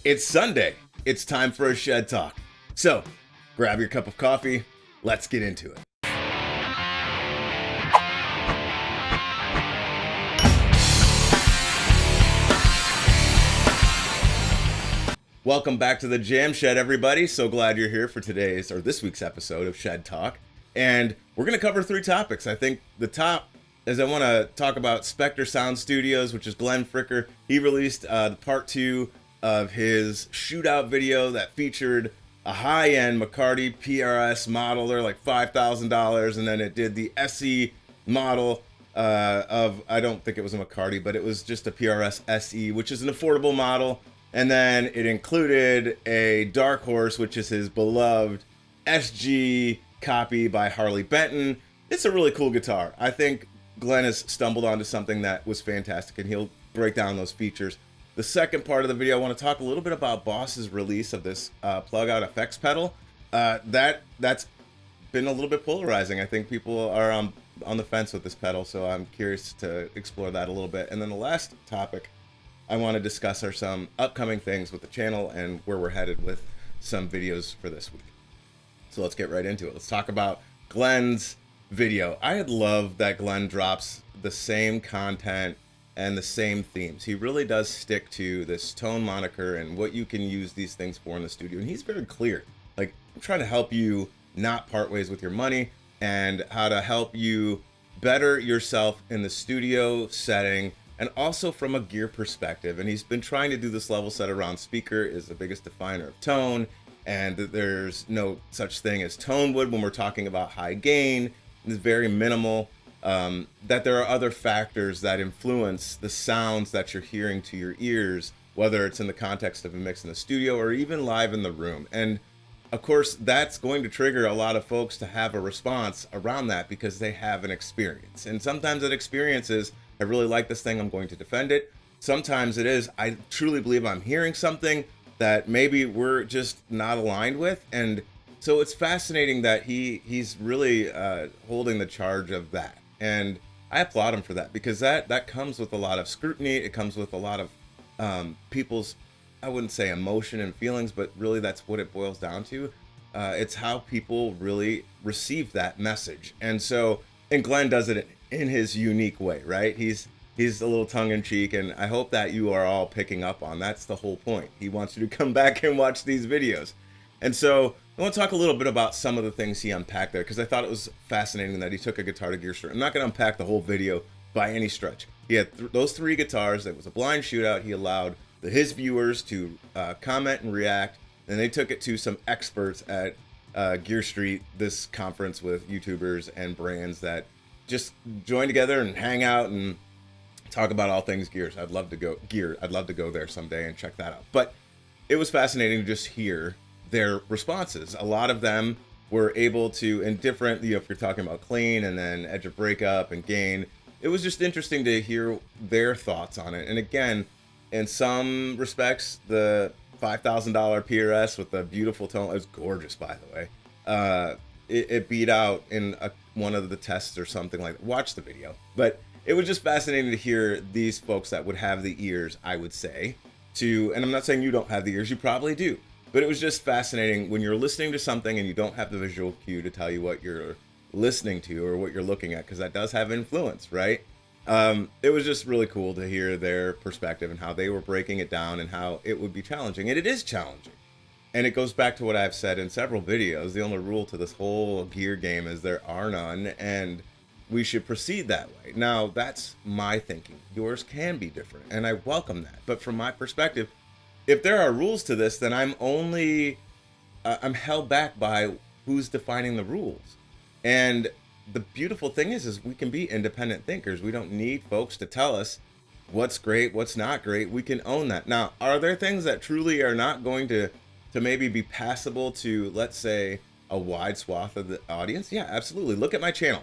It's Sunday. It's time for a Shed Talk. So, grab your cup of coffee. Let's get into it. Welcome back to the Jam Shed, everybody. So glad you're here for today's or this week's episode of Shed Talk. And we're going to cover three topics. I think the top is I want to talk about Spectre Sound Studios, which is Glenn Fricker. He released the part 2 of his shootout video that featured a high-end McCarty PRS model. They're like $5,000, and then it did the SE model of, I don't think it was a McCarty, but it was just a PRS SE, which is an affordable model. And then it included a Dark Horse, which is his beloved SG copy by Harley Benton. It's a really cool guitar. I think Glenn has stumbled onto something that was fantastic, and he'll break down those features. The second part of the video, I want to talk a little bit about Boss's release of this plug-out effects pedal. That's been a little bit polarizing. I think people are on the fence with this pedal, so I'm curious to explore that a little bit. And then the last topic I want to discuss are some upcoming things with the channel and where we're headed with some videos for this week. So let's get right into it. Let's talk about Glenn's video. I love that Glenn drops the same content and the same themes. He really does stick to this tone moniker and what you can use these things for in the studio. And he's very clear. Like, I'm trying to help you not part ways with your money and how to help you better yourself in the studio setting and also from a gear perspective. And he's been trying to do this level set around speaker is the biggest definer of tone. And there's no such thing as tone wood when we're talking about high gain. It's very minimal. That there are other factors that influence the sounds that you're hearing to your ears, whether it's in the context of a mix in the studio or even live in the room. And of course, that's going to trigger a lot of folks to have a response around that because they have an experience. And sometimes that experience is, I really like this thing, I'm going to defend it. Sometimes it is, I truly believe I'm hearing something that maybe we're just not aligned with. And so it's fascinating that he's really holding the charge of that. And I applaud him for that because that comes with a lot of scrutiny. It comes with a lot of people's, I wouldn't say emotion and feelings, but really that's what it boils down to. It's how people really receive that message. And so, and Glenn does it in his unique way, right? He's a little tongue-in-cheek, and I hope that you are all picking up on. That's the whole point. He wants you to come back and watch these videos. And so I want to talk a little bit about some of the things he unpacked there because I thought it was fascinating that he took a guitar to gear straight. I'm not going to unpack the whole video by any stretch. He had those three guitars. It was a blind shootout. He allowed his viewers to comment and react, and they took it to some experts at Gear Street, this conference with YouTubers and brands that just join together and hang out and talk about all things gears. I'd love to go there someday and check that out. But it was fascinating to just hear their responses. A lot of them were able to, in different, if you're talking about clean and then edge of breakup and gain, it was just interesting to hear their thoughts on it. And again, in some respects, the $5,000 PRS with the beautiful tone, it was gorgeous, by the way. It beat out in one of the tests or something like that. Watch the video. But it was just fascinating to hear these folks that would have the ears, I would say, and I'm not saying you don't have the ears, you probably do. But it was just fascinating when you're listening to something and you don't have the visual cue to tell you what you're listening to or what you're looking at, because that does have influence, right? It was just really cool to hear their perspective and how they were breaking it down and how it would be challenging. And it is challenging. And it goes back to what I've said in several videos. The only rule to this whole gear game is there are none, and we should proceed that way. Now, that's my thinking. Yours can be different, and I welcome that. But from my perspective, if there are rules to this, then I'm held back by who's defining the rules. And the beautiful thing is we can be independent thinkers. We don't need folks to tell us what's great, what's not great. We can own that. Now, are there things that truly are not going to maybe be passable to, let's say, a wide swath of the audience? Yeah, absolutely. Look at my channel.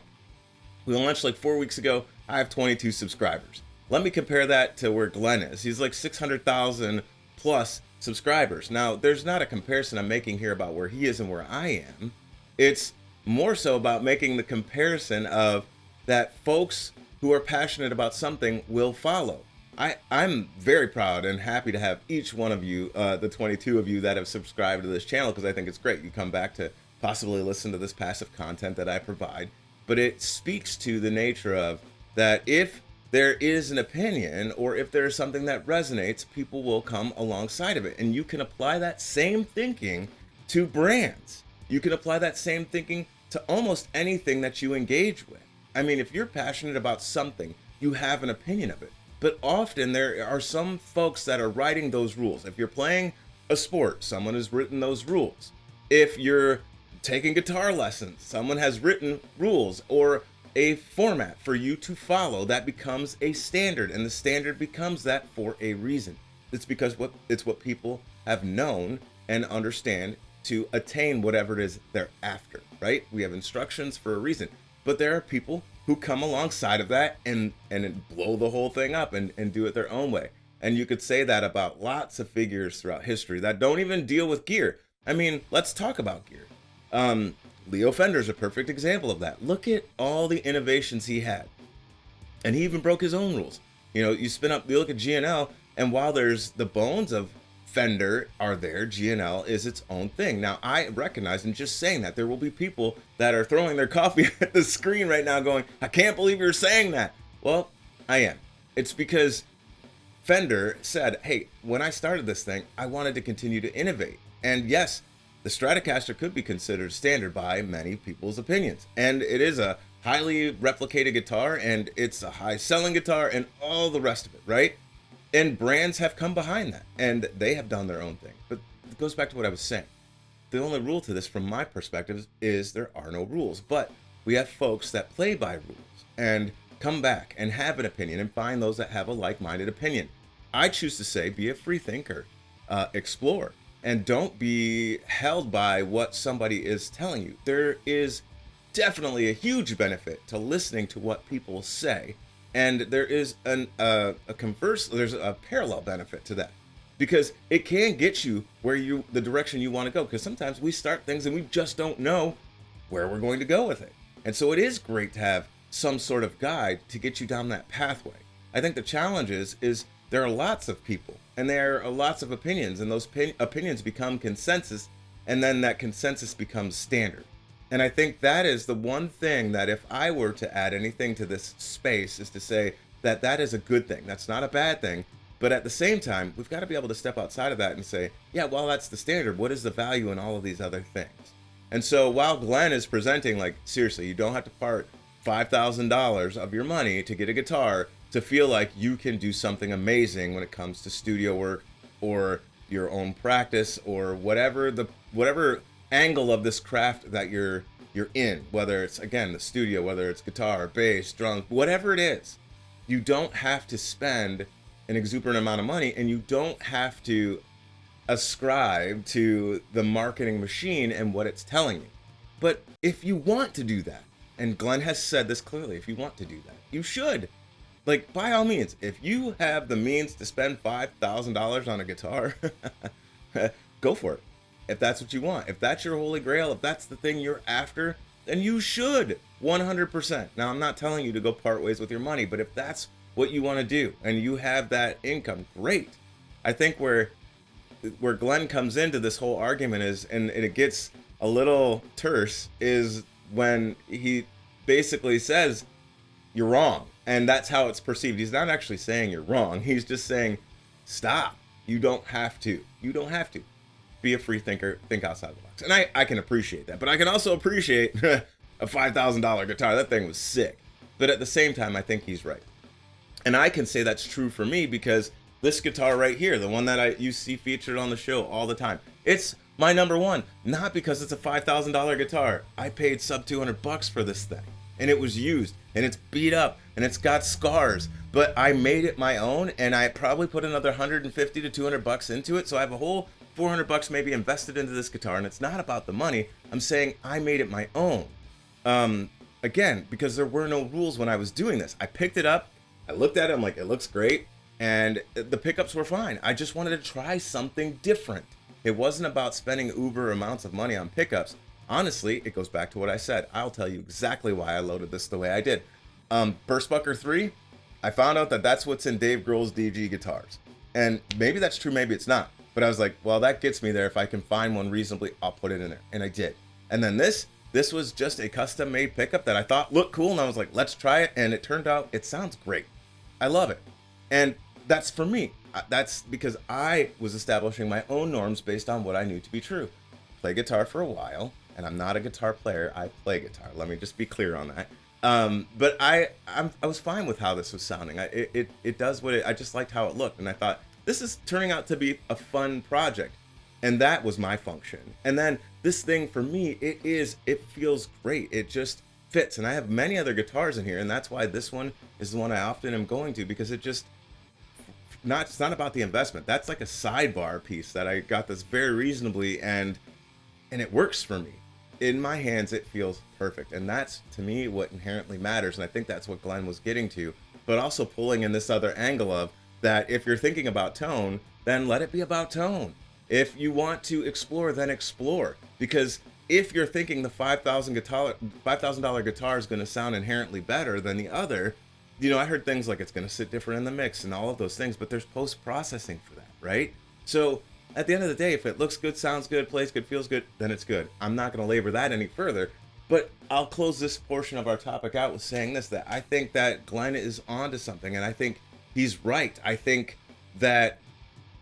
We launched like 4 weeks ago. I have 22 subscribers. Let me compare that to where Glenn is. He's like 600,000 plus subscribers. Now, there's not a comparison I'm making here about where he is and where I am. It's more so about making the comparison of that folks who are passionate about something will follow. I'm very proud and happy to have each one of you, the 22 of you that have subscribed to this channel, because I think it's great. You come back to possibly listen to this passive content that I provide, but it speaks to the nature of that if there is an opinion or if there is something that resonates, people will come alongside of it. And you can apply that same thinking to brands. You can apply that same thinking to almost anything that you engage with. I mean, if you're passionate about something, you have an opinion of it. But often there are some folks that are writing those rules. If you're playing a sport, someone has written those rules. If you're taking guitar lessons, someone has written rules or a format for you to follow that becomes a standard, and the standard becomes that for a reason. It's because it's what people have known and understand to attain whatever it is they're after, right? We have instructions for a reason, but there are people who come alongside of that and blow the whole thing up and do it their own way. And you could say that about lots of figures throughout history that don't even deal with gear. I mean, let's talk about gear. Leo Fender's a perfect example of that. Look at all the innovations he had. And he even broke his own rules. You know, you look at G&L, and while there's the bones of Fender are there, G&L is its own thing. Now, I recognize in just saying that there will be people that are throwing their coffee at the screen right now going, I can't believe you're saying that. Well, I am. It's because Fender said, hey, when I started this thing, I wanted to continue to innovate. And yes, the Stratocaster could be considered standard by many people's opinions. And it is a highly replicated guitar, and it's a high selling guitar and all the rest of it, right? And brands have come behind that and they have done their own thing. But it goes back to what I was saying. The only rule to this from my perspective is there are no rules, but we have folks that play by rules and come back and have an opinion and find those that have a like-minded opinion. I choose to say, be a free thinker, explore, and don't be held by what somebody is telling you. There is definitely a huge benefit to listening to what people say, and there is there's a parallel benefit to that, because it can get you where the direction you want to go. Because sometimes we start things and we just don't know where we're going to go with it, and so it is great to have some sort of guide to get you down that pathway. I think the challenge is there are lots of people and there are lots of opinions, and those opinions become consensus, and then that consensus becomes standard. And I think that is the one thing that if I were to add anything to this space is to say that that is a good thing. That's not a bad thing. But at the same time, we've got to be able to step outside of that and say, yeah, well, that's the standard. What is the value in all of these other things? And so while Glenn is presenting, like, seriously, you don't have to part $5,000 of your money to get a guitar to feel like you can do something amazing when it comes to studio work or your own practice or whatever angle of this craft that you're in, whether it's, again, the studio, whether it's guitar, bass, drums, whatever it is. You don't have to spend an exuberant amount of money, and you don't have to ascribe to the marketing machine and what it's telling you. But if you want to do that, and Glenn has said this clearly, if you want to do that, you should. Like, by all means, if you have the means to spend $5,000 on a guitar, go for it. If that's what you want, if that's your holy grail, if that's the thing you're after, then you should 100%. Now, I'm not telling you to go part ways with your money, but if that's what you want to do and you have that income, great. I think where Glenn comes into this whole argument is, and it gets a little terse, is when he basically says you're wrong, and that's how it's perceived. He's not actually saying you're wrong. He's just saying, stop. You don't have to. You don't have to. Be a free thinker, think outside the box. And I can appreciate that, but I can also appreciate a $5,000 guitar. That thing was sick. But at the same time, I think he's right. And I can say that's true for me because this guitar right here, the one that you see featured on the show all the time, it's my number one, not because it's a $5,000 guitar. I paid sub $200 for this thing, and it was used, and it's beat up, and it's got scars, but I made it my own, and I probably put another $150 to $200 into it, so I have a whole $400 maybe invested into this guitar, and it's not about the money. I'm saying I made it my own. Again, because there were no rules when I was doing this. I picked it up, I looked at it, I'm like, it looks great, and the pickups were fine. I just wanted to try something different. It wasn't about spending uber amounts of money on pickups. Honestly, it goes back to what I said. I'll tell you exactly why I loaded this the way I did. Burstbucker 3, I found out that that's what's in Dave Grohl's DG guitars. And maybe that's true, maybe it's not. But I was like, well, that gets me there. If I can find one reasonably, I'll put it in there. And I did. And then this was just a custom made pickup that I thought looked cool. And I was like, let's try it. And it turned out it sounds great. I love it. And that's for me. That's because I was establishing my own norms based on what I knew to be true. Play guitar for a while. And I'm not a guitar player. I play guitar. Let me just be clear on that. But I was fine with how this was sounding. It does what I just liked how it looked, and I thought this is turning out to be a fun project, and that was my function. And then this thing for me, it feels great. It just fits, and I have many other guitars in here, and that's why this one is the one I often am going to, because it's not about the investment. That's like a sidebar piece that I got this very reasonably, and it works for me. In my hands, it feels perfect. And that's, to me, what inherently matters. And I think that's what Glenn was getting to. But also pulling in this other angle of that if you're thinking about tone, then let it be about tone. If you want to explore, then explore. Because if you're thinking the $5,000 guitar is going to sound inherently better than the other, I heard things like it's going to sit different in the mix and all of those things. But there's post-processing for that, right? So at the end of the day, if it looks good, sounds good, plays good, feels good, then it's good. I'm not going to labor that any further, but I'll close this portion of our topic out with saying this, that I think that Glenn is onto something, and I think he's right. I think that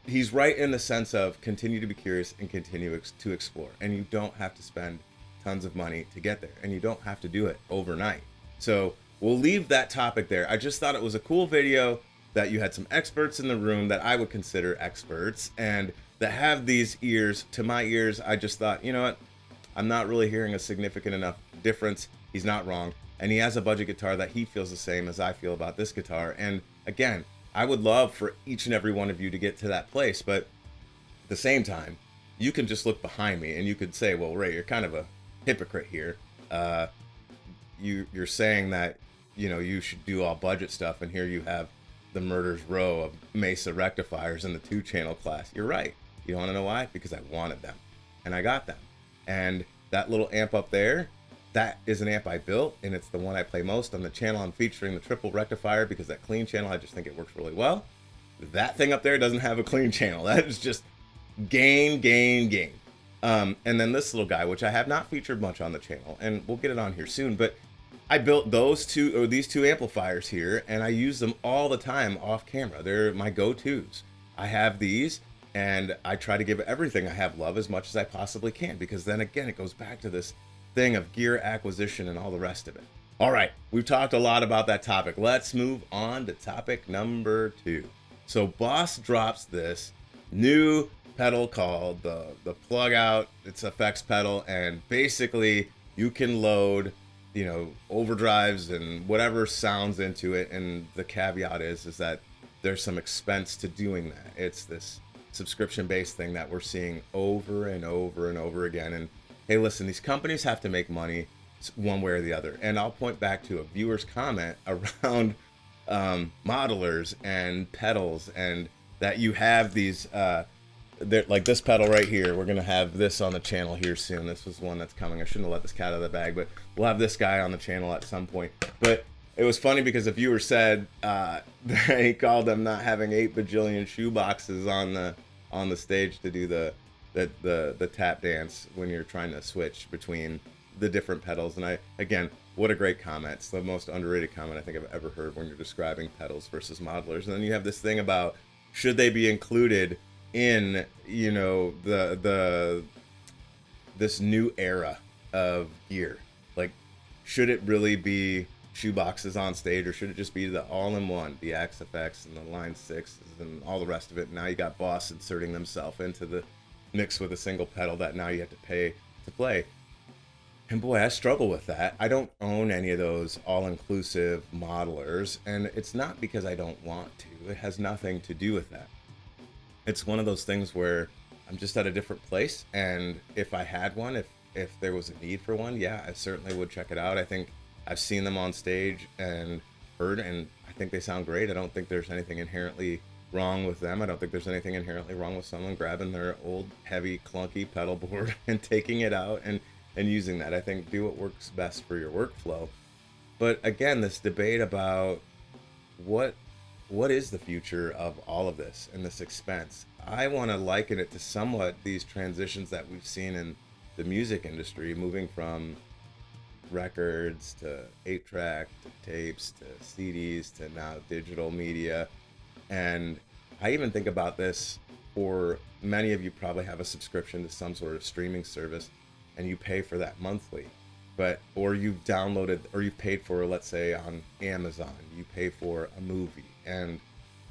he's right in the sense of continue to be curious and continue to explore, and you don't have to spend tons of money to get there, and you don't have to do it overnight. So we'll leave that topic there. I just thought it was a cool video that you had some experts in the room that I would consider experts, and that have these ears. To my ears, I just thought, you know what, I'm not really hearing a significant enough difference. He's not wrong, and he has a budget guitar that he feels the same as I feel about this guitar. And again, I would love for each and every one of you to get to that place, but at the same time, you can just look behind me and you could say, well, Ray, you're kind of a hypocrite here. You're saying that you should do all budget stuff, and here you have the murder's row of Mesa rectifiers in the 2-channel class. You're right. You want to know why? Because I wanted them, and I got them. And that little amp up there, that is an amp I built, and it's the one I play most on the channel. I'm featuring the triple rectifier because that clean channel, I just think it works really well. That thing up there doesn't have a clean channel. That is just gain. And then this little guy, which I have not featured much on the channel, and we'll get it on here soon, but I built these two amplifiers here, and I use them all the time off camera. They're my go-tos. I have these, and I try to give everything I have love as much as I possibly can, because then again, it goes back to this thing of gear acquisition and all the rest of it. All right, we've talked a lot about that topic. Let's move on to topic number 2. So Boss drops this new pedal called the plug out. It's effects pedal, and basically you can load overdrives and whatever sounds into it, and the caveat is that there's some expense to doing that. It's this subscription-based thing that we're seeing over and over and over again. And hey, listen, these companies have to make money one way or the other. And I'll point back to a viewer's comment around modelers and pedals, and that you have these like this pedal right here. We're gonna have this on the channel here soon. This was one that's coming. I shouldn't have let this cat out of the bag, but we'll have this guy on the channel at some point. But it was funny because a viewer said that he called them not having 8 bajillion shoe boxes on the stage to do the tap dance when you're trying to switch between the different pedals. And again, what a great comment. It's the most underrated comment I think I've ever heard when you're describing pedals versus modelers. And then you have this thing about should they be included in this new era of gear. Like, should it really be shoe boxes on stage, or should it just be the all-in-one, the Axe FX and the Line 6s and all the rest of it? Now you got Boss inserting themselves into the mix with a single pedal that now you have to pay to play. And boy, I struggle with that. I don't own any of those all-inclusive modelers, and it's not because I don't want to. It has nothing to do with that. It's one of those things where I'm just at a different place, and if I had one, if there was a need for one, yeah, I certainly would check it out. I think I've seen them on stage and heard, and I think they sound great. I don't think there's anything inherently wrong with them. I don't think there's anything inherently wrong with someone grabbing their old, heavy, clunky pedal board and taking it out and using that. I think do what works best for your workflow. But again, this debate about what is the future of all of this and this expense? I want to liken it to somewhat these transitions that we've seen in the music industry, moving from records to 8-track to tapes to CDs to now digital media. And I even think about this for many of you probably have a subscription to some sort of streaming service and you pay for that monthly. But or you've downloaded or you've paid for, let's say on Amazon, you pay for a movie. And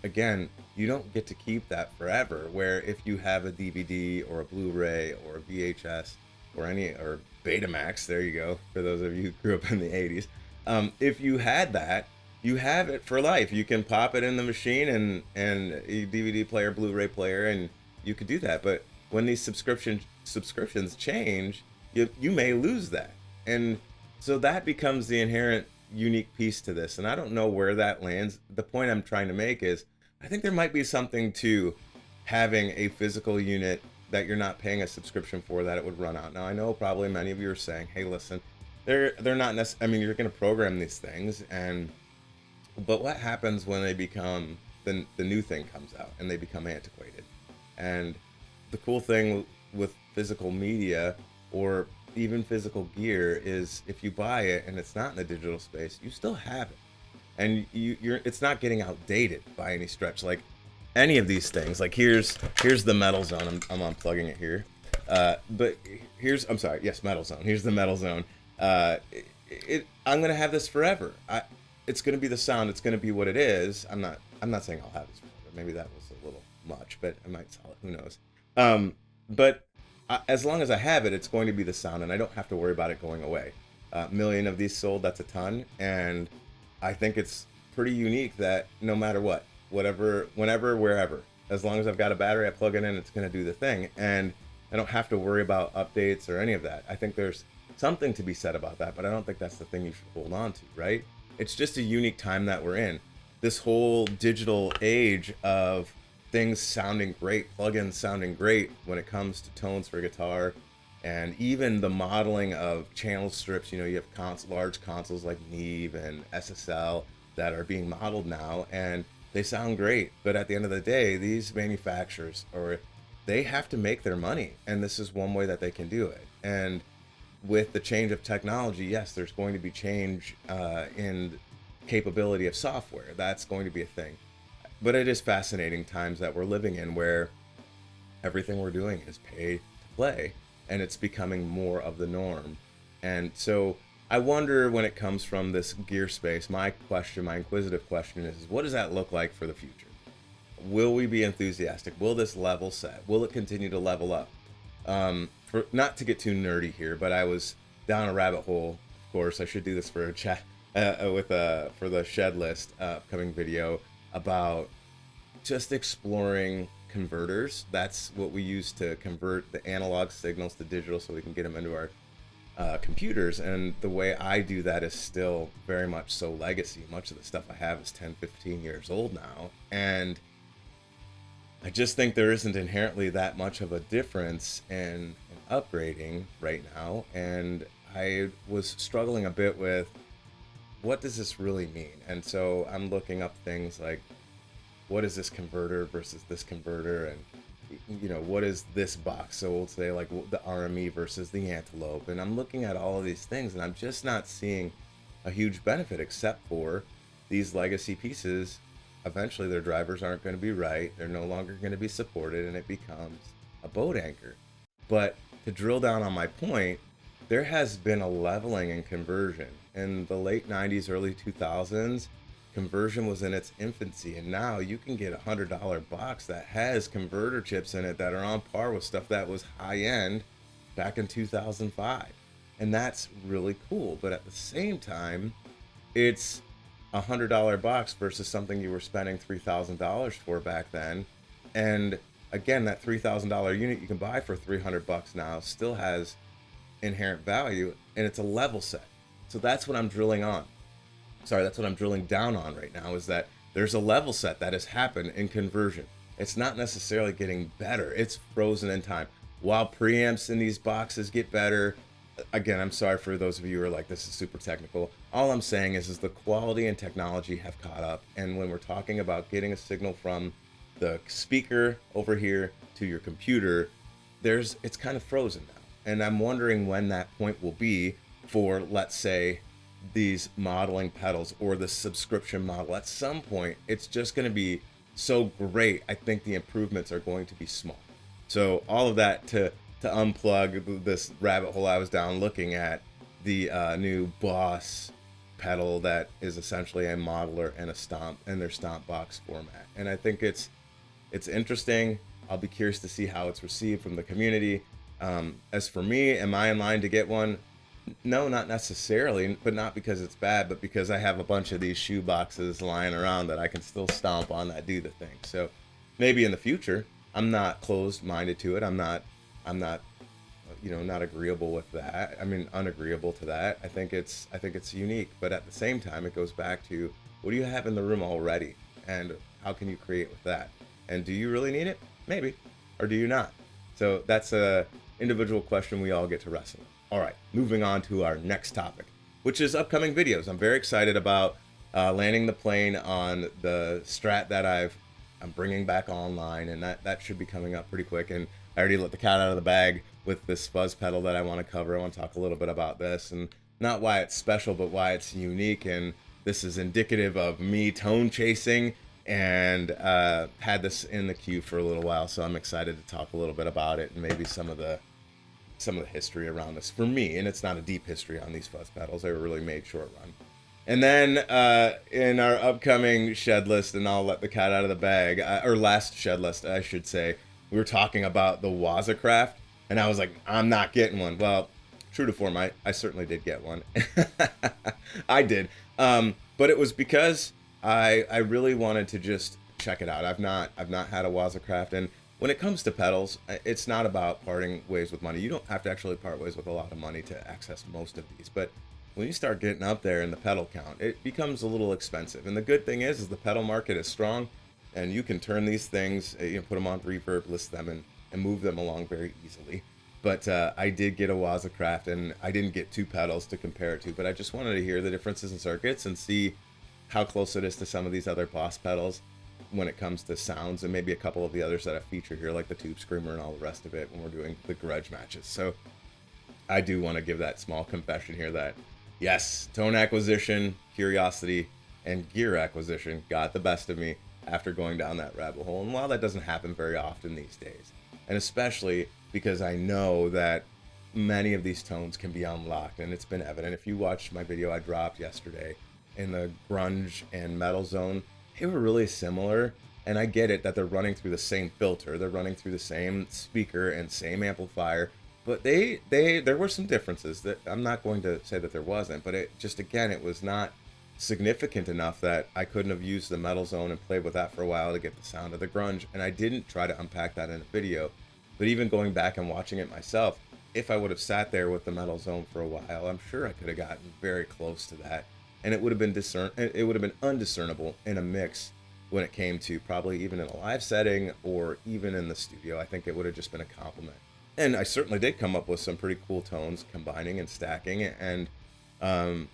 again, you don't get to keep that forever, where if you have a DVD or a Blu-ray or a VHS or Betamax, there you go, for those of you who grew up in the 80s, if you had that, you have it for life. You can pop it in the machine and a DVD player, Blu-ray player, and you could do that. But when these subscriptions change, you may lose that. And so that becomes the inherent unique piece to this. And I don't know where that lands. The point I'm trying to make is I think there might be something to having a physical unit that you're not paying a subscription for, that it would run out. Now, I know probably many of you are saying, hey, listen, they're not necessarily, I mean, you're going to program these things, but what happens when they become, the new thing comes out and they become antiquated? And the cool thing with physical media or even physical gear is if you buy it and it's not in the digital space, you still have it. And it's not getting outdated by any stretch. Like any of these things, like here's the Metal Zone. I'm unplugging it here. But here's, I'm sorry, yes, Metal Zone. Here's the Metal Zone. I'm gonna have this forever. It's gonna be the sound. It's gonna be what it is. I'm not saying I'll have this forever. Maybe that was a little much, but I might sell it. Who knows? But as long as I have it, it's going to be the sound, and I don't have to worry about it going away. A million of these sold, that's a ton, and I think it's pretty unique that no matter what, whatever, whenever, wherever, as long as I've got a battery, I plug it in, it's going to do the thing, and I don't have to worry about updates or any of that. I think there's something to be said about that, but I don't think that's the thing you should hold on to, right? It's just a unique time that we're in. This whole digital age of things sounding great, plugins sounding great when it comes to tones for guitar, and even the modeling of channel strips. You know, you have large consoles like Neve and SSL that are being modeled now, and they sound great. But at the end of the day, these manufacturers, they have to make their money, and this is one way that they can do it. And with the change of technology, yes, there's going to be change in capability of software. That's going to be a thing. But it is fascinating times that we're living in, where everything we're doing is pay to play, and it's becoming more of the norm. And so I wonder, when it comes from this gear space, my inquisitive question is, what does that look like for the future? Will we be enthusiastic? Will this level set? Will it continue to level up? For not to get too nerdy here, but I was down a rabbit hole. Of course, I should do this for a chat for the Shed List upcoming video, about just exploring converters. That's what we use to convert the analog signals to digital so we can get them into our computers. And the way I do that is still very much so legacy. Much of the stuff I have is 10, 15 years old now. And I just think there isn't inherently that much of a difference in upgrading right now. And I was struggling a bit with, what does this really mean? And so I'm looking up things like, what is this converter versus this converter? And, you know, what is this box? So we'll say like the RME versus the Antelope. And I'm looking at all of these things, and I'm just not seeing a huge benefit, except for these legacy pieces. Eventually their drivers aren't going to be right. They're no longer going to be supported, and it becomes a boat anchor. But to drill down on my point, there has been a leveling in conversion. In the late 90s, early 2000s, conversion was in its infancy, and now you can get a $100 box that has converter chips in it that are on par with stuff that was high-end back in 2005. And that's really cool. But at the same time, it's a $100 box versus something you were spending $3,000 for back then. And again, that $3,000 unit you can buy for $300 now still has inherent value, and it's a level set. So that's what I'm drilling down on right now, is that there's a level set that has happened in conversion. It's not necessarily getting better, it's frozen in time. While preamps in these boxes get better, again, I'm sorry for those of you who are like, this is super technical. All I'm saying is the quality and technology have caught up. And when we're talking about getting a signal from the speaker over here to your computer, it's kind of frozen now. And I'm wondering when that point will be for, let's say, these modeling pedals or the subscription model. At some point, it's just going to be so great. I think the improvements are going to be small. So all of that to unplug this rabbit hole I was down looking at the new Boss pedal that is essentially a modeler and a stomp and their stomp box format. And I think it's interesting. I'll be curious to see how it's received from the community. As for me, am I in line to get one? No, not necessarily, but not because it's bad, but because I have a bunch of these shoe boxes lying around that I can still stomp on that do the thing. So maybe in the future, I'm not closed-minded to it. I'm not, not agreeable with that. I mean, unagreeable to that. I think it's unique, but at the same time, it goes back to what do you have in the room already, and how can you create with that? And do you really need it? Maybe, or do you not? So that's a individual question we all get to wrestle with. All right, moving on to our next topic, which is upcoming videos. I'm very excited about landing the plane on the Strat that I'm bringing back online, and that should be coming up pretty quick. And I already let the cat out of the bag with this fuzz pedal that I want to cover. I want to talk a little bit about this, and not why it's special, but why it's unique. And this is indicative of me tone chasing, and had this in the queue for a little while. So I'm excited to talk a little bit about it and maybe some of the history around this for me. And it's not a deep history on these fuzz pedals. They were really made short run. And then in our upcoming shed list, and I'll let the cat out of the bag, or last shed list, I should say, we were talking about the WazaCraft, and I was like, I'm not getting one. Well, true to form, I certainly did get one. I did. But it was because I really wanted to just check it out. I've not had a WazaCraft, and when it comes to pedals, it's not about parting ways with money. You don't have to actually part ways with a lot of money to access most of these, but when you start getting up there in the pedal count, it becomes a little expensive. And the good thing is the pedal market is strong, and you can turn these things, put them on reverb, list them, and move them along very easily. But I did get a WazaCraft, and I didn't get two pedals to compare it to, but I just wanted to hear the differences in circuits and see how close it is to some of these other Boss pedals when it comes to sounds, and maybe a couple of the others that I feature here, like the Tube Screamer and all the rest of it when we're doing the grudge matches. So I do want to give that small confession here that yes, tone acquisition, curiosity, and gear acquisition got the best of me after going down that rabbit hole. And while that doesn't happen very often these days, and especially because I know that many of these tones can be unlocked, and it's been evident. If you watched my video I dropped yesterday in the grunge and metal zone, they were really similar. And I get it that they're running through the same filter, they're running through the same speaker and same amplifier, but there were some differences that I'm not going to say that there wasn't, but it just, again, it was not significant enough that I couldn't have used the metal zone and played with that for a while to get the sound of the grunge. And I didn't try to unpack that in a video, but even going back and watching it myself, if I would have sat there with the metal zone for a while, I'm sure I could have gotten very close to that, and it would have been undiscernible in a mix when it came to probably even in a live setting or even in the studio. I think it would have just been a compliment. And I certainly did come up with some pretty cool tones combining and stacking. And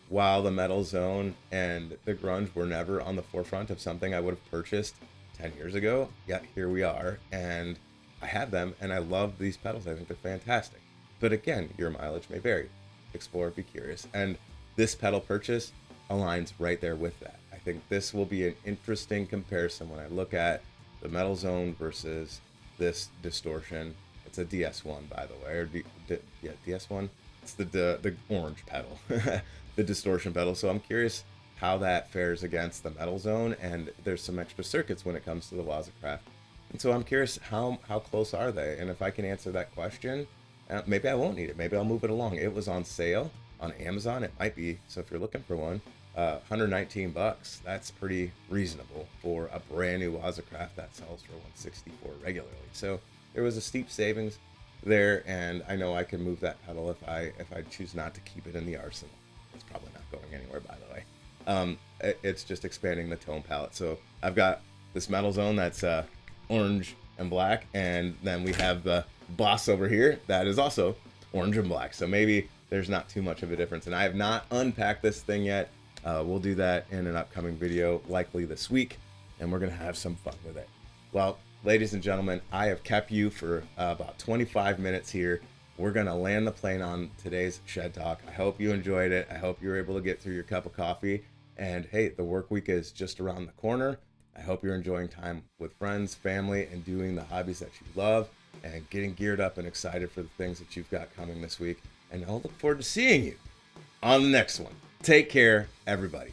while the metal zone and the grunge were never on the forefront of something I would have purchased 10 years ago, yet here we are, and I have them, and I love these pedals. I think they're fantastic. But again, your mileage may vary. Explore, be curious. And this pedal purchase aligns right there with that. I think this will be an interesting comparison when I look at the metal zone versus this distortion. It's a DS1, by the way, or DS1. It's the orange pedal, the distortion pedal. So I'm curious how that fares against the metal zone, and there's some extra circuits when it comes to the WazaCraft. And so I'm curious how close are they, and if I can answer that question, maybe I won't need it. Maybe I'll move it along. It was on sale on Amazon. It might be. So if you're looking for one, $119. That's pretty reasonable for a brand new WazaCraft that sells for $164 regularly. So there was a steep savings there, and I know I can move that pedal if I choose not to keep it in the arsenal. It's probably not going anywhere, by the way. It's just expanding the tone palette. So I've got this metal zone that's orange and black, and then we have the Boss over here that is also orange and black. So maybe there's not too much of a difference. And I have not unpacked this thing yet. We'll do that in an upcoming video, likely this week, and we're gonna have some fun with it. Well, ladies and gentlemen, I have kept you for about 25 minutes here. We're gonna land the plane on today's Shed Talk. I hope you enjoyed it. I hope you were able to get through your cup of coffee. And hey, the work week is just around the corner. I hope you're enjoying time with friends, family, and doing the hobbies that you love and getting geared up and excited for the things that you've got coming this week. And I'll look forward to seeing you on the next one. Take care, everybody.